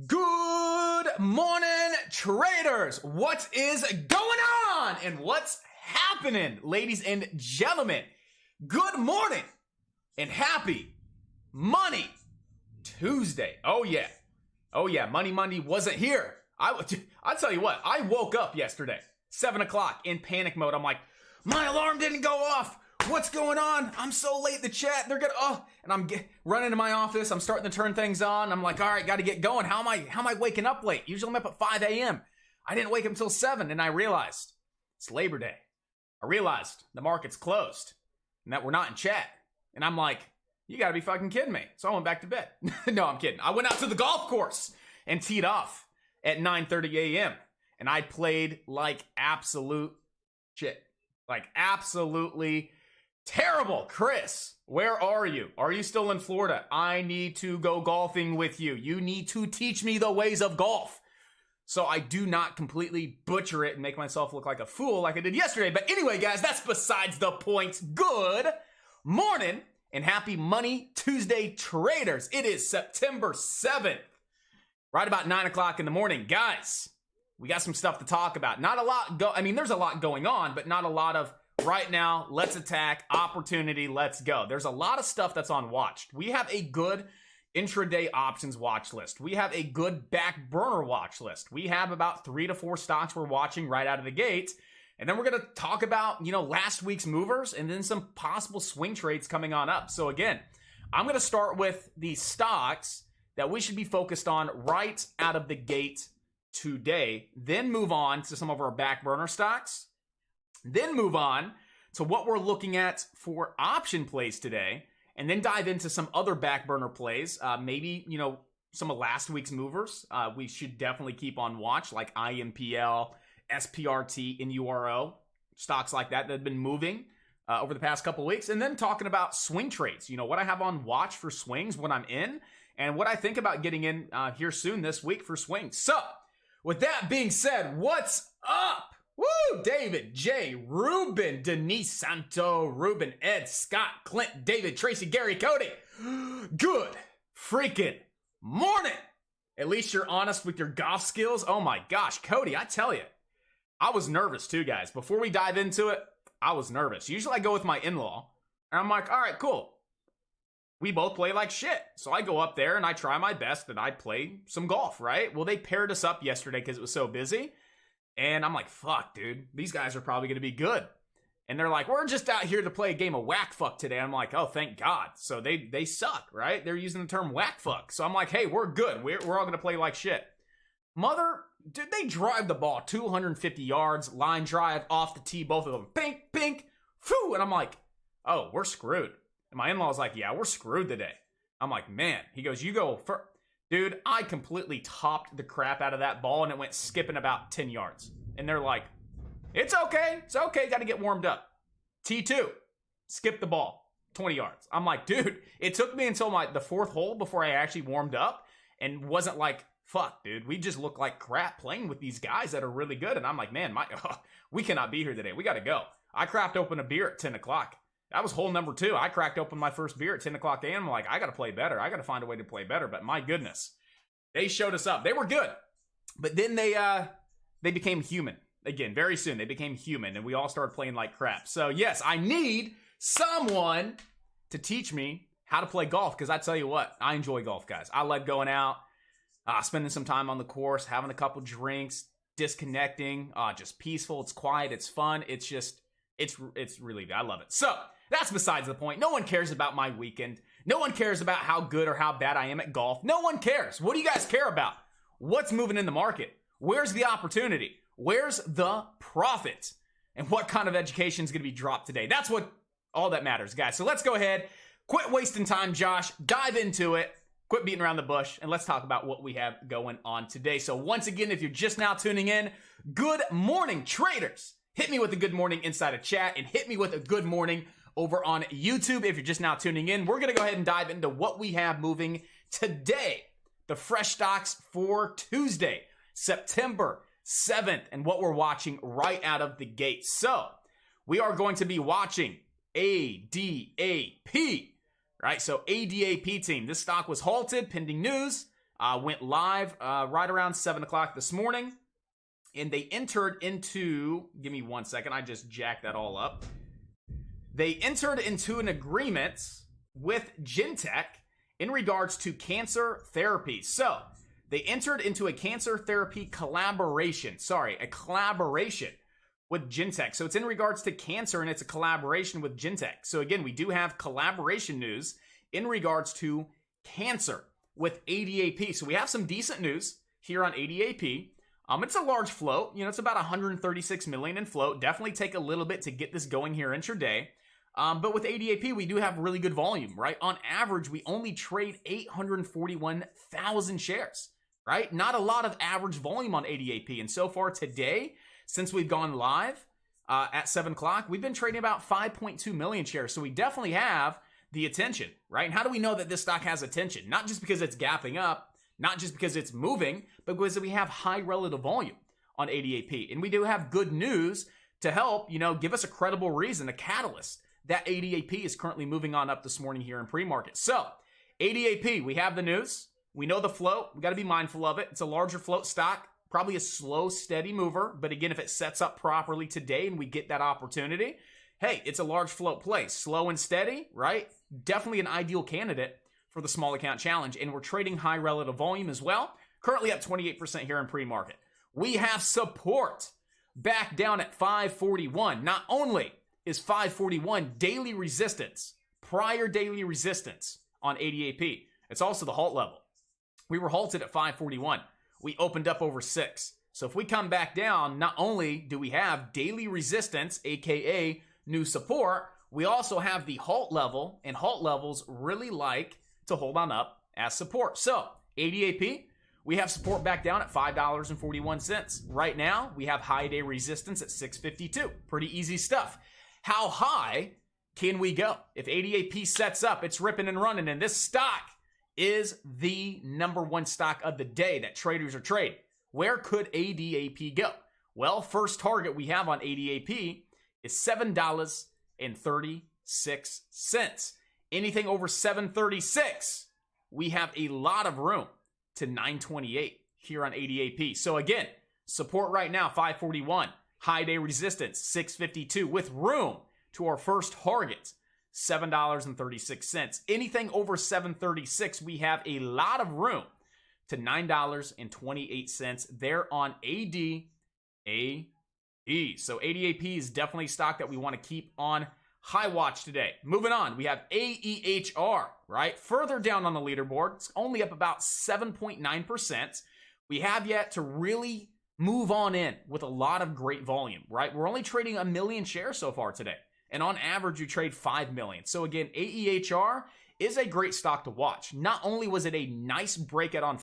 Good morning, traders. What is going on and what's happening, ladies and gentlemen? Good morning and happy Money Tuesday. Oh yeah, Money Monday wasn't here. I'll tell you what, I woke up yesterday 7 o'clock in panic mode. I'm like, my alarm didn't go off. What's going on? I'm so late in the chat. They're gonna, and I'm running to my office. I'm starting to turn things on. I'm like, all right, got to get going. How am I waking up late? Usually I'm up at 5 a.m. I didn't wake up until 7, and I realized it's Labor Day. I realized the market's closed and that we're not in chat. And I'm like, you got to be fucking kidding me. So I went back to bed. No, I'm kidding. I went out to the golf course and teed off at 9:30 a.m. and I played like absolute shit. Like absolutely terrible. Chris, where are you? Are you still in Florida? I need to go golfing with you. You need to teach me the ways of golf so I do not completely butcher it and make myself look like a fool like I did yesterday. But anyway, guys, that's besides the point. Good morning and happy Money Tuesday, traders. It is September 7th, right about 9 o'clock in the morning. Guys, we got some stuff to talk about. Not a lot there's a lot going on, but not a lot of right now, let's attack, opportunity, let's go. There's a lot of stuff that's on watch. We have a good intraday options watch list. We have a good back burner watch list. We have about 3 to 4 stocks we're watching right out of the gate. And then we're going to talk about, last week's movers and then some possible swing trades coming on up. So again, I'm going to start with the stocks that we should be focused on right out of the gate today, then move on to some of our back burner stocks. Then move on to what we're looking at for option plays today, and then dive into some other back burner plays. Maybe, some of last week's movers. We should definitely keep on watch, like IMPL, SPRT, and URO, stocks like that have been moving over the past couple weeks. And then talking about swing trades, what I have on watch for swings when I'm in, and what I think about getting in here soon this week for swings. So, with that being said, what's up? Woo! David, Jay, Ruben, Denise, Santo, Ruben, Ed, Scott, Clint, David, Tracy, Gary, Cody. Good freaking morning. At least you're honest with your golf skills. Oh my gosh, Cody, I tell you, I was nervous too, guys. Before we dive into it, I was nervous. Usually I go with my in-law, and I'm like, all right, cool. We both play like shit. So I go up there and I try my best and I play some golf, right? Well, they paired us up yesterday because it was so busy. And I'm like, fuck, dude, these guys are probably going to be good. And they're like, we're just out here to play a game of whack fuck today. I'm like, oh, thank God. So they suck, right? They're using the term whack fuck. So I'm like, hey, we're good. We're all going to play like shit. Dude, they drive the ball 250 yards, line drive, off the tee, both of them. Pink, pink, phew. And I'm like, oh, we're screwed. And my in-law's like, yeah, we're screwed today. I'm like, man. He goes, you go first. Dude, I completely topped the crap out of that ball and it went skipping about 10 yards. And they're like, it's okay. It's okay. Got to get warmed up. T2, skip the ball 20 yards. I'm like, dude, it took me until the 4th hole before I actually warmed up and wasn't like, fuck, dude, we just look like crap playing with these guys that are really good. And I'm like, man, we cannot be here today. We got to go. I cracked open a beer at 10 o'clock. That was hole number 2. I cracked open my first beer at 10 o'clock a.m. I'm like, I got to play better. I got to find a way to play better. But my goodness, they showed us up. They were good. But then they became human. Again, very soon, they became human, and we all started playing like crap. So, yes, I need someone to teach me how to play golf, because I tell you what, I enjoy golf, guys. I like going out, spending some time on the course, having a couple drinks, disconnecting, just peaceful. It's quiet. It's fun. It's just, it's really good. I love it. So, that's besides the point. No one cares about my weekend. No one cares about how good or how bad I am at golf. No one cares. What do you guys care about? What's moving in the market? Where's the opportunity? Where's the profit? And what kind of education is going to be dropped today? That's what all that matters, guys. So let's go ahead. Quit wasting time, Josh. Dive into it. Quit beating around the bush. And let's talk about what we have going on today. So once again, if you're just now tuning in, good morning, traders. Hit me with a good morning inside of chat, and hit me with a good morning over on YouTube. If you're just now tuning in, we're going to go ahead and dive into what we have moving today. The fresh stocks for Tuesday, September 7th, and what we're watching right out of the gate. So we are going to be watching ADAP, right? So ADAP team, this stock was halted pending news, went live right around 7 o'clock this morning, and they entered into, give me 1 second, I just jacked that all up. They entered into an agreement with Genentech in regards to cancer therapy. So they entered into a cancer therapy collaboration. A collaboration with Genentech. So it's in regards to cancer, and it's a collaboration with Genentech. So again, we do have collaboration news in regards to cancer with ADAP. So we have some decent news here on ADAP. It's a large float. You know, it's about 136 million in float. Definitely take a little bit to get this going here intraday. But with ADAP, we do have really good volume, right? On average, we only trade 841,000 shares, right? Not a lot of average volume on ADAP. And so far today, since we've gone live at 7 o'clock, we've been trading about 5.2 million shares. So we definitely have the attention, right? And how do we know that this stock has attention? Not just because it's gapping up, not just because it's moving, but because we have high relative volume on ADAP. And we do have good news to help, give us a credible reason, a catalyst, that ADAP is currently moving on up this morning here in pre-market. So, ADAP, we have the news. We know the float. We got to be mindful of it. It's a larger float stock, probably a slow, steady mover. But again, if it sets up properly today and we get that opportunity, hey, it's a large float play. Slow and steady, right? Definitely an ideal candidate for the small account challenge. And we're trading high relative volume as well. Currently up 28% here in pre-market. We have support back down at 541. Not only is 541 daily resistance, prior daily resistance on ADAP. It's also the halt level. We were halted at 541. We opened up over 6. So if we come back down, not only do we have daily resistance, aka new support, we also have the halt level, and halt levels really like to hold on up as support. So ADAP, we have support back down at $5.41. Right now, we have high day resistance at 652. Pretty easy stuff. How high can we go? If ADAP sets up, it's ripping and running, and this stock is the number one stock of the day that traders are trading. Where could ADAP go? Well, first target we have on ADAP is $7.36. Anything over $7.36, we have a lot of room to $9.28 here on ADAP. So again, support right now, 541. High day resistance, 652, with room to our first target, $7.36. Anything over $7.36, we have a lot of room to $9.28 there on ADAP. So ADAP is definitely stock that we want to keep on high watch today. Moving on, we have AEHR, right? Further down on the leaderboard, it's only up about 7.9%. We have yet to really move on in with a lot of great volume, right? We're only trading 1 million shares so far today. And on average, you trade 5 million. So again, AEHR is a great stock to watch. Not only was it a nice breakout on